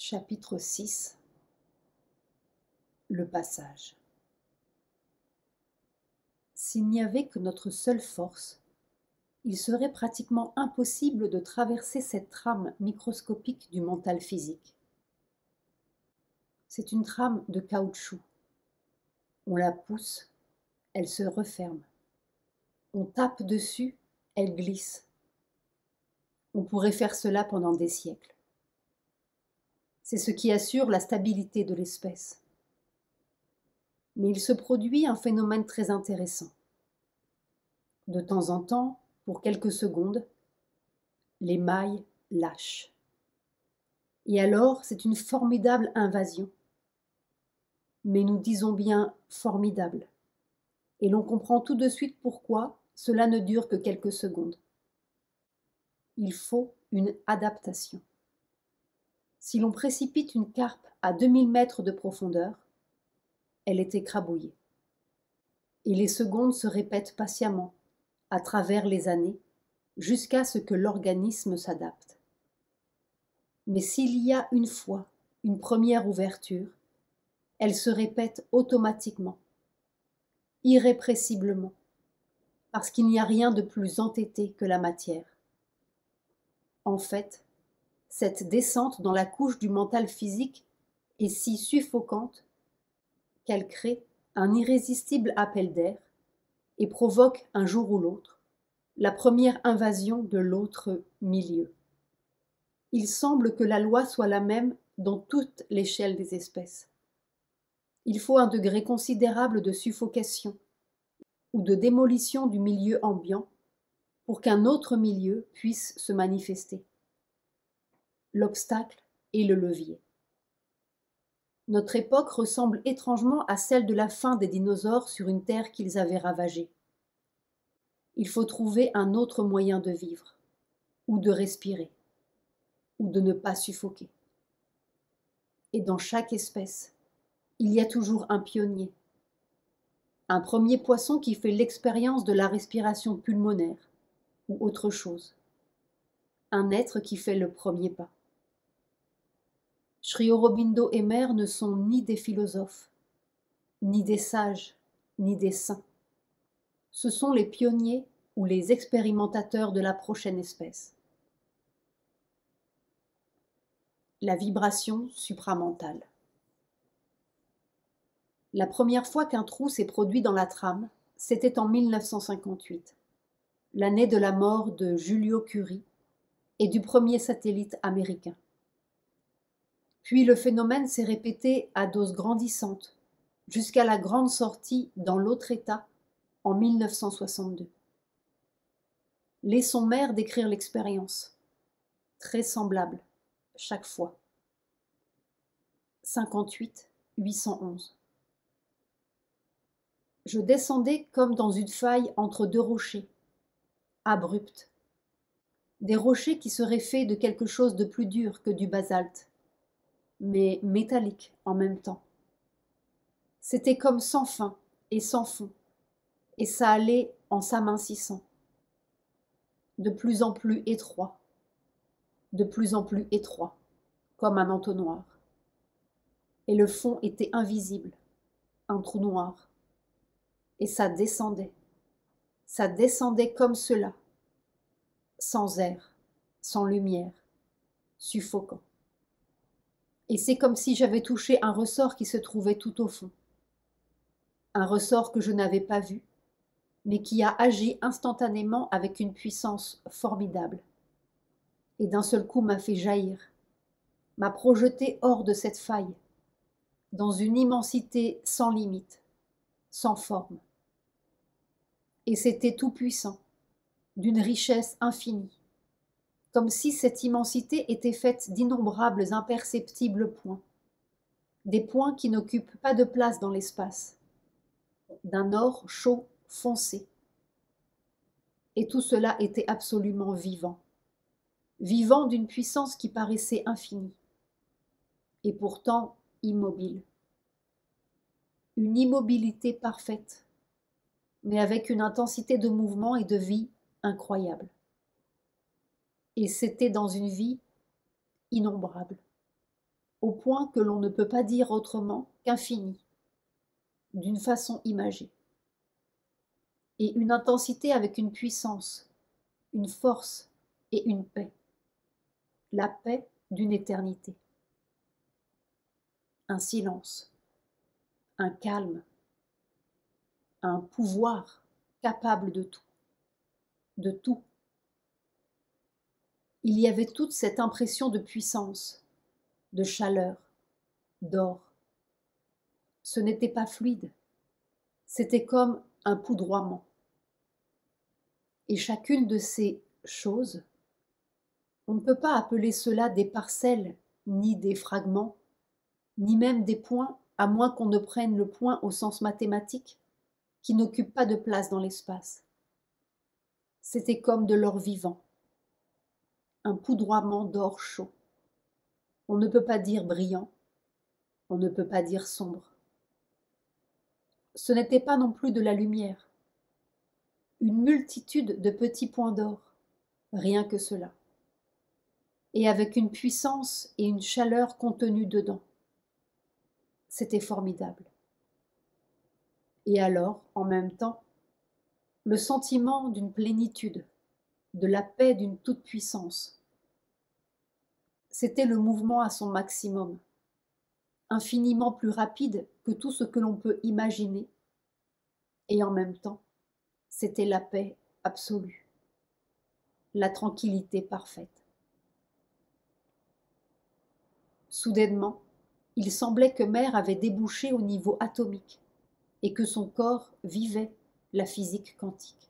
Chapitre 6. Le passage. S'il n'y avait que notre seule force, il serait pratiquement impossible de traverser cette trame microscopique du mental physique. C'est une trame de caoutchouc. On la pousse, elle se referme. On tape dessus, elle glisse. On pourrait faire cela pendant des siècles. C'est ce qui assure la stabilité de l'espèce. Mais il se produit un phénomène très intéressant. De temps en temps, pour quelques secondes, les mailles lâchent. Et alors, c'est une formidable invasion. Mais nous disons bien formidable. Et l'on comprend tout de suite pourquoi cela ne dure que quelques secondes. Il faut une adaptation. Si l'on précipite une carpe à 2000 mètres de profondeur, elle est écrabouillée. Et les secondes se répètent patiemment, à travers les années, jusqu'à ce que l'organisme s'adapte. Mais s'il y a une fois une première ouverture, elle se répète automatiquement, irrépressiblement, parce qu'il n'y a rien de plus entêté que la matière. En fait, cette descente dans la couche du mental physique est si suffocante qu'elle crée un irrésistible appel d'air et provoque un jour ou l'autre la première invasion de l'autre milieu. Il semble que la loi soit la même dans toute l'échelle des espèces. Il faut un degré considérable de suffocation ou de démolition du milieu ambiant pour qu'un autre milieu puisse se manifester. L'obstacle est le levier. Notre époque ressemble étrangement à celle de la fin des dinosaures sur une terre qu'ils avaient ravagée. Il faut trouver un autre moyen de vivre, ou de respirer, ou de ne pas suffoquer. Et dans chaque espèce, il y a toujours un pionnier, un premier poisson qui fait l'expérience de la respiration pulmonaire, ou autre chose, un être qui fait le premier pas. Sri Aurobindo et Mère ne sont ni des philosophes, ni des sages, ni des saints. Ce sont les pionniers ou les expérimentateurs de la prochaine espèce. La vibration supramentale. La première fois qu'un trou s'est produit dans la trame, c'était en 1958, l'année de la mort de Julio Curie et du premier satellite américain. Puis le phénomène s'est répété à doses grandissantes, jusqu'à la grande sortie dans l'autre État en 1962. Laissons Mère décrire l'expérience, très semblable, chaque fois. 58 811. Je descendais comme dans une faille entre deux rochers, abrupte. Des rochers qui seraient faits de quelque chose de plus dur que du basalte, mais métallique en même temps. C'était comme sans fin et sans fond, et ça allait en s'amincissant. De plus en plus étroit, de plus en plus étroit, comme un entonnoir. Et le fond était invisible, un trou noir. Et ça descendait comme cela, sans air, sans lumière, suffocant. Et c'est comme si j'avais touché un ressort qui se trouvait tout au fond. Un ressort que je n'avais pas vu, mais qui a agi instantanément avec une puissance formidable. Et d'un seul coup m'a fait jaillir, m'a projeté hors de cette faille, dans une immensité sans limite, sans forme. Et c'était tout puissant, d'une richesse infinie, comme si cette immensité était faite d'innombrables imperceptibles points, des points qui n'occupent pas de place dans l'espace, d'un or chaud foncé. Et tout cela était absolument vivant, vivant d'une puissance qui paraissait infinie, et pourtant immobile. Une immobilité parfaite, mais avec une intensité de mouvement et de vie incroyable. Et c'était dans une vie innombrable. au point que l'on ne peut pas dire autrement qu'infini, d'une façon imagée, et une intensité avec une puissance, une force et une paix, la paix d'une éternité, un silence, un calme, un pouvoir capable de tout, de tout. Il y avait toute cette impression de puissance, de chaleur, d'or. Ce n'était pas fluide, c'était comme un poudroiement. Et chacune de ces choses, on ne peut pas appeler cela des parcelles, ni des fragments, ni même des points, à moins qu'on ne prenne le point au sens mathématique, qui n'occupe pas de place dans l'espace. C'était comme de l'or vivant, un poudroiement d'or chaud. On ne peut pas dire brillant, on ne peut pas dire sombre. Ce n'était pas non plus de la lumière, une multitude de petits points d'or, rien que cela, et avec une puissance et une chaleur contenues dedans. C'était formidable. Et alors, en même temps, le sentiment d'une plénitude, de la paix d'une toute-puissance. C'était le mouvement à son maximum, infiniment plus rapide que tout ce que l'on peut imaginer, et en même temps, c'était la paix absolue, la tranquillité parfaite. Soudainement, il semblait que Mère avait débouché au niveau atomique et que son corps vivait la physique quantique.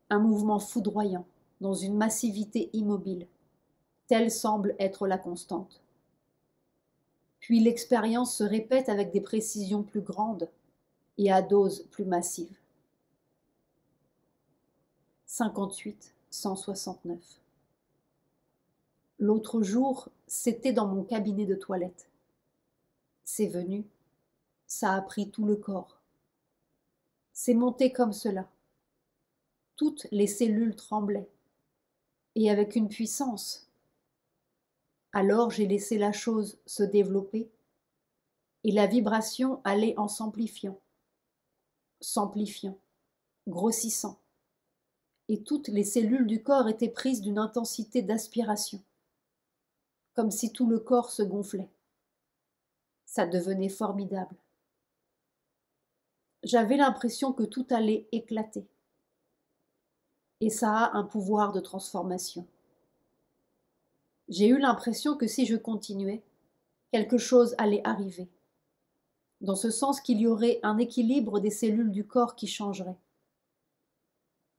Un mouvement foudroyant dans une massivité immobile, telle semble être la constante. Puis l'expérience se répète avec des précisions plus grandes et à doses plus massives. 58-169. L'autre jour, c'était dans mon cabinet de toilette. C'est venu, ça a pris tout le corps. C'est monté comme cela. Toutes les cellules tremblaient, et avec une puissance. Alors j'ai laissé la chose se développer, et la vibration allait en s'amplifiant, grossissant, et toutes les cellules du corps étaient prises d'une intensité d'aspiration, comme si tout le corps se gonflait. Ça devenait formidable. J'avais l'impression que tout allait éclater. Et ça a un pouvoir de transformation. J'ai eu l'impression que si je continuais, quelque chose allait arriver, dans ce sens qu'il y aurait un équilibre des cellules du corps qui changerait.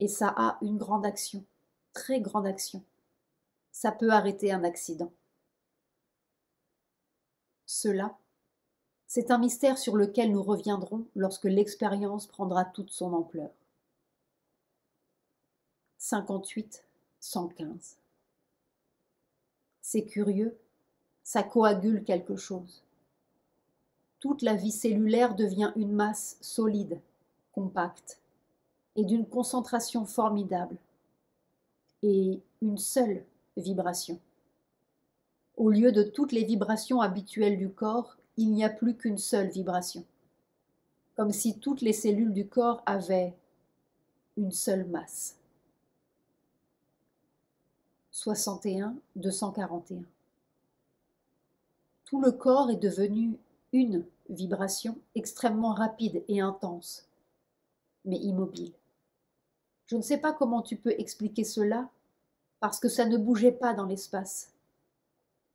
Et ça a une grande action, très grande action. Ça peut arrêter un accident. Cela, c'est un mystère sur lequel nous reviendrons lorsque l'expérience prendra toute son ampleur. 58-115. C'est curieux, ça coagule quelque chose. Toute la vie cellulaire devient une masse solide, compacte, et d'une concentration formidable, et une seule vibration. Au lieu de toutes les vibrations habituelles du corps, il n'y a plus qu'une seule vibration, comme si toutes les cellules du corps avaient une seule masse. 61-241. Tout le corps est devenu une vibration extrêmement rapide et intense, mais immobile. Je ne sais pas comment tu peux expliquer cela, parce que ça ne bougeait pas dans l'espace.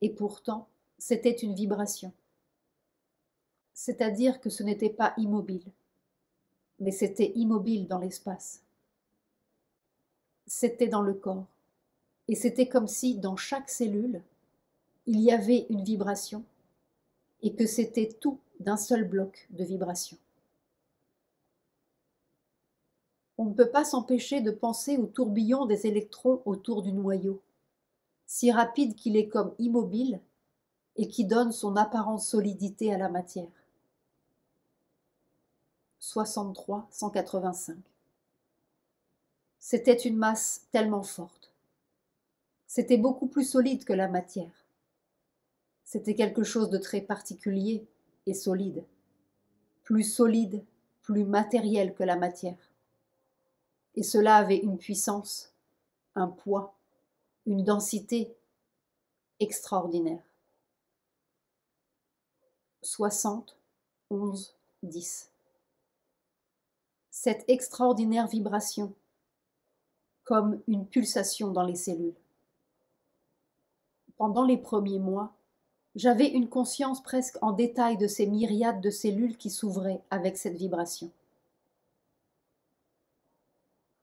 Et pourtant, c'était une vibration. C'est-à-dire que ce n'était pas immobile, mais c'était immobile dans l'espace. C'était dans le corps. Et c'était comme si, dans chaque cellule, il y avait une vibration, et que c'était tout d'un seul bloc de vibration. On ne peut pas s'empêcher de penser au tourbillon des électrons autour du noyau, si rapide qu'il est comme immobile et qui donne son apparente solidité à la matière. 63-185. C'était une masse tellement forte. C'était beaucoup plus solide que la matière. C'était quelque chose de très particulier et solide, plus matériel que la matière. Et cela avait une puissance, un poids, une densité extraordinaire. 60, 11, 10. Cette extraordinaire vibration, comme une pulsation dans les cellules. Pendant les premiers mois, j'avais une conscience presque en détail de ces myriades de cellules qui s'ouvraient avec cette vibration.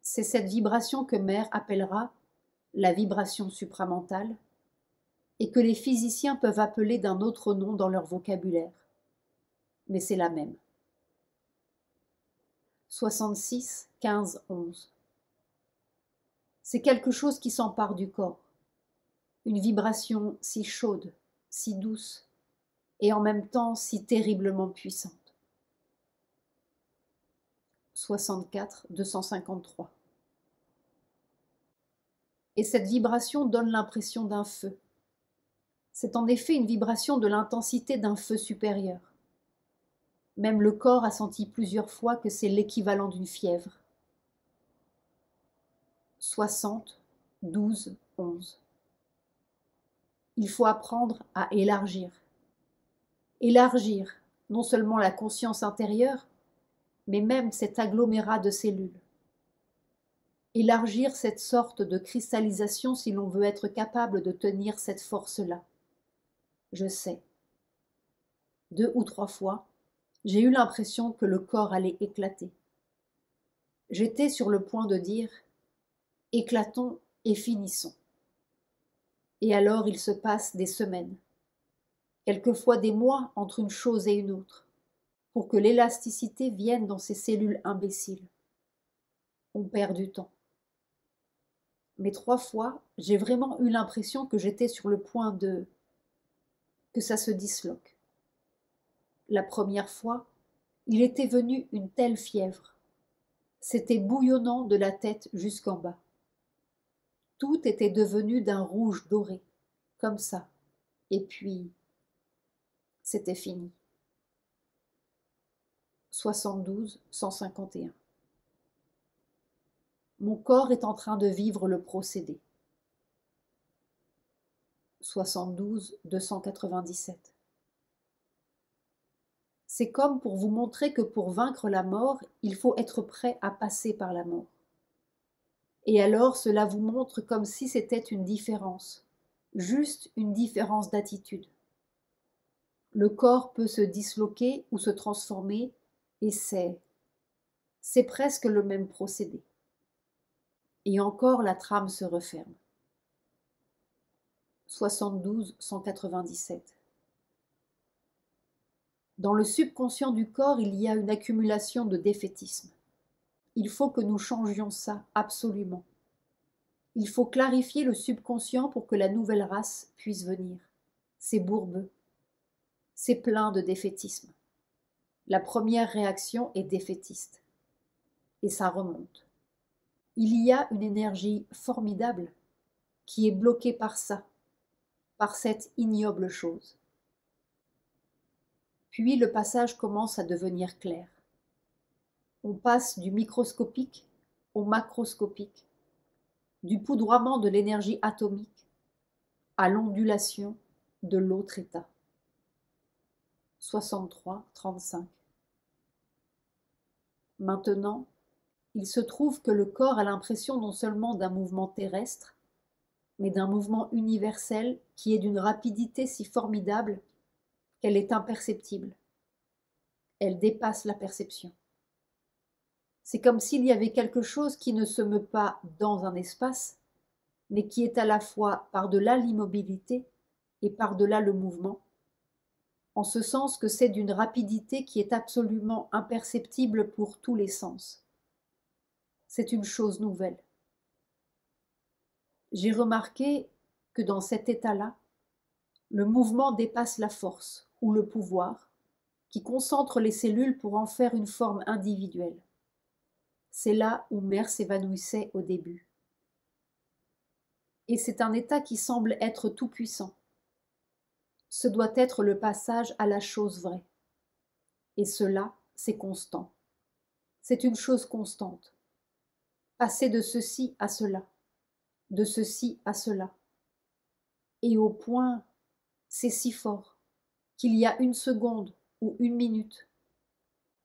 C'est cette vibration que Mère appellera la vibration supramentale et que les physiciens peuvent appeler d'un autre nom dans leur vocabulaire. Mais c'est la même. 66, 15, 11. C'est quelque chose qui s'empare du corps. Une vibration si chaude, si douce, et en même temps si terriblement puissante. 64, 253. Et cette vibration donne l'impression d'un feu. C'est en effet une vibration de l'intensité d'un feu supérieur. Même le corps a senti plusieurs fois que c'est l'équivalent d'une fièvre. 60, 12, 11. Il faut apprendre à élargir. Élargir non seulement la conscience intérieure, mais même cet agglomérat de cellules. Élargir cette sorte de cristallisation si l'on veut être capable de tenir cette force-là. Je sais. 2 ou 3 fois, j'ai eu l'impression que le corps allait éclater. J'étais sur le point de dire « éclatons et finissons ». Et alors il se passe des semaines, quelquefois des mois entre une chose et une autre, pour que l'élasticité vienne dans ces cellules imbéciles. On perd du temps. Mais 3 fois, j'ai vraiment eu l'impression que j'étais sur le point que ça se disloque. La première fois, il était venu une telle fièvre. C'était bouillonnant de la tête jusqu'en bas. Tout était devenu d'un rouge doré, comme ça. Et puis, c'était fini. 72, 151. Mon corps est en train de vivre le procédé. 72, 297. C'est comme pour vous montrer que pour vaincre la mort, il faut être prêt à passer par la mort. Et alors cela vous montre comme si c'était une différence, juste une différence d'attitude. Le corps peut se disloquer ou se transformer, et c'est presque le même procédé. Et encore la trame se referme. 72, 197. Dans le subconscient du corps, il y a une accumulation de défaitisme. Il faut que nous changions ça, absolument. Il faut clarifier le subconscient pour que la nouvelle race puisse venir. C'est bourbeux. C'est plein de défaitisme. La première réaction est défaitiste. Et ça remonte. Il y a une énergie formidable qui est bloquée par ça, par cette ignoble chose. Puis le passage commence à devenir clair. On passe du microscopique au macroscopique, du poudroiement de l'énergie atomique à l'ondulation de l'autre état. 63, 35. Maintenant, il se trouve que le corps a l'impression non seulement d'un mouvement terrestre, mais d'un mouvement universel qui est d'une rapidité si formidable qu'elle est imperceptible. Elle dépasse la perception. C'est comme s'il y avait quelque chose qui ne se meut pas dans un espace, mais qui est à la fois par-delà l'immobilité et par-delà le mouvement, en ce sens que c'est d'une rapidité qui est absolument imperceptible pour tous les sens. C'est une chose nouvelle. J'ai remarqué que dans cet état-là, le mouvement dépasse la force ou le pouvoir, qui concentre les cellules pour en faire une forme individuelle. C'est là où Mère s'évanouissait au début. Et c'est un état qui semble être tout-puissant. Ce doit être le passage à la chose vraie. Et cela, c'est constant. C'est une chose constante. Passer de ceci à cela, de ceci à cela. Et au point, c'est si fort, qu'il y a une seconde ou une minute,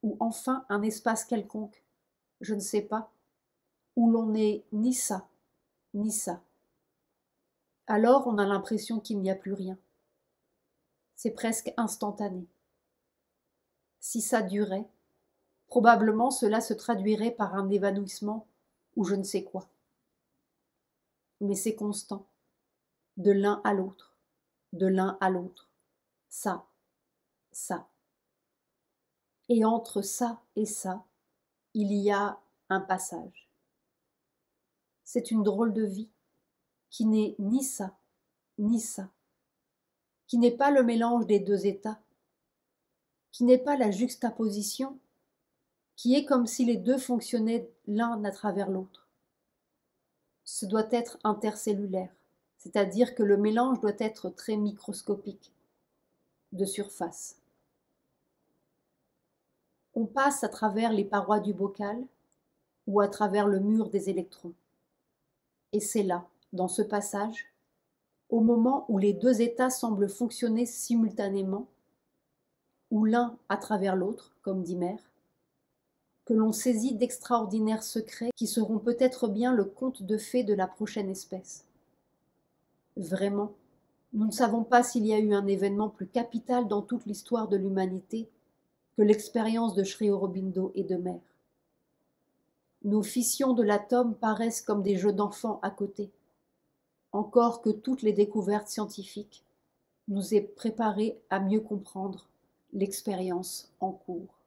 ou enfin un espace quelconque, je ne sais pas, où l'on n'est ni ça, ni ça. Alors on a l'impression qu'il n'y a plus rien. C'est presque instantané. Si ça durait, probablement cela se traduirait par un évanouissement ou je ne sais quoi. Mais c'est constant, de l'un à l'autre, de l'un à l'autre, ça, ça. Et entre ça et ça, il y a un passage. C'est une drôle de vie qui n'est ni ça, ni ça, qui n'est pas le mélange des deux états, qui n'est pas la juxtaposition, qui est comme si les deux fonctionnaient l'un à travers l'autre. Ce doit être intercellulaire, c'est-à-dire que le mélange doit être très microscopique, de surface. On passe à travers les parois du bocal ou à travers le mur des électrons. Et c'est là, dans ce passage, au moment où les deux états semblent fonctionner simultanément, ou l'un à travers l'autre, comme dit Mère, que l'on saisit d'extraordinaires secrets qui seront peut-être bien le conte de fées de la prochaine espèce. Vraiment, nous ne savons pas s'il y a eu un événement plus capital dans toute l'histoire de l'humanité que l'expérience de Sri Aurobindo et de Mère. Nos fissions de l'atome paraissent comme des jeux d'enfants à côté, encore que toutes les découvertes scientifiques nous aient préparés à mieux comprendre l'expérience en cours.